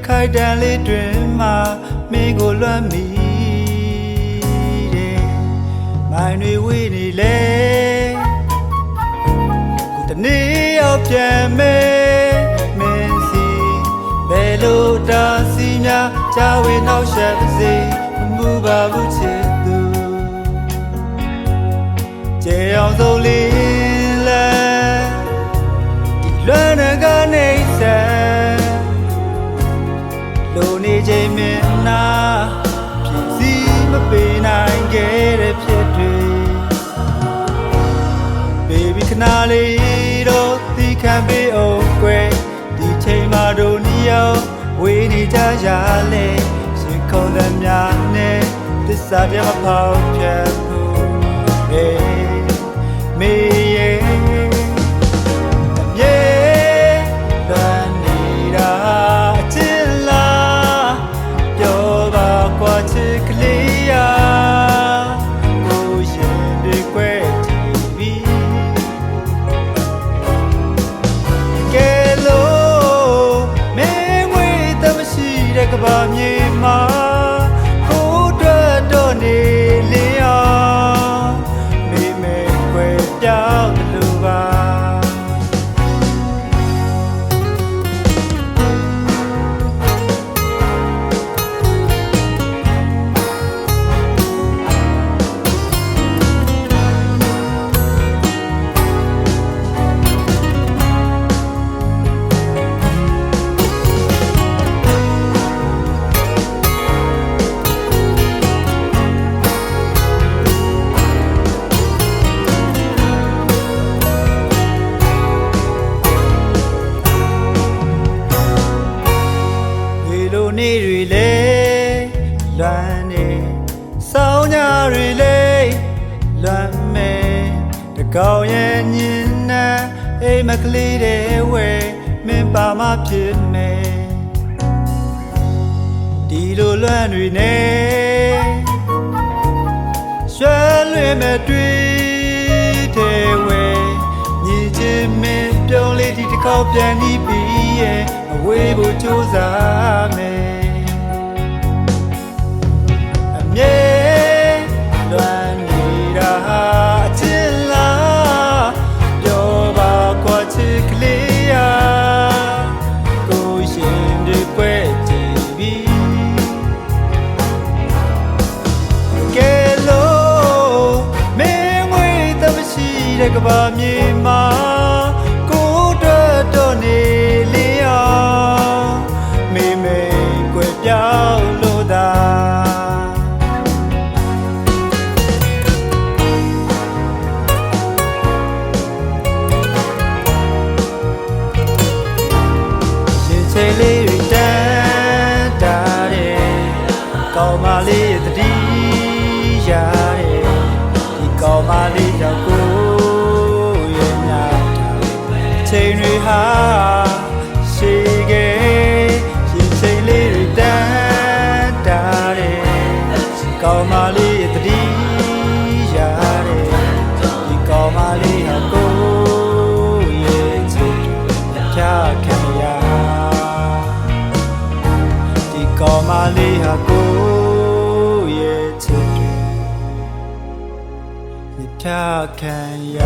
ခိုက်တန်လေးတွင်မှမင်းကိုလွမ်းမိတယ်မိုင်းတွေဝေးနေလေကိုတနေ့ရောက်ပြန်မေမင်းစီဘယ်လိုတာစီများကြာဝေနောက်ဆက်ပါစေမူပါဘူးချစ်သူကျေအောင်ဆုံးလေးလဲဒီလွမ်းရကနေဆက်လိုနေချိန်မင်းနာဖြစ်စီမပေးနိုင်ခဲ့တဲ့ဖြစ်တွေ baby ခဏလေးတော့သီးခံပေးအောင်ကွယ်ဒီချိန်မှာတို့နှစ်ယောက်ဝေးနေကြရလေရှင်ခုံးတဲ့များနဲ့သစ္စာပြမဖောက်ဖြတ်ဘူးမေရဲ့ကဘာမြေမှာကိုယ်တွေ့တော့နေလေအောင်မိမဲွယ်ပြောင်းလို့ပါနေ့တွေလေလွမ်းနေစောင်းညာတွေလေလွမ်းမဲတကောင်းရဲ့ညင်နာအိမ်မကလေးတဲ့ဝဲမင်းပါမဖြစ်မယ်ဒီလိုလွမ်းတွေနဲ့ရွှဲလွင်မဲ့တွေ့တဲ့ဝဲညီချင်းမင်းပြုံးလေးဒီတစ်ခေါက်ပြန်ပြီးပြီးရဲ့အဝေးဖို့ကြိုးစားမယ်လွမ်းနေတာအချစ်လားပြောပါကွာချစ်ကလေးရာကိုရှင်တွေပွဲကြည့်ပြီးကဲလို့မင်းဝေးတမရှိတဲ့ကဘာမြေမှာကိုတွေ့တော့နေလေအောင်မိမဲကွယ်ပြောင်းလို့သာချိန်လေးတွေတန်းတာတယ်ကောင်းမလေးရဲ့တတိရတယ်ဒီကောင်းမလေးကြောင့်ကိုရဲ့ညာချိန်တွေဟာရှေးခဲ့ရင်ချိန်လေးတွေတန်းတာတယ်ကောင်းမလေးရဲ့တတိရတယ်ဒီကောင်းမလေးဟာကိုရဲ့ချိန်ချခံရကောင်းမလေးဟာကိုရဲ့ချစ်တွေမြတ်ခံရ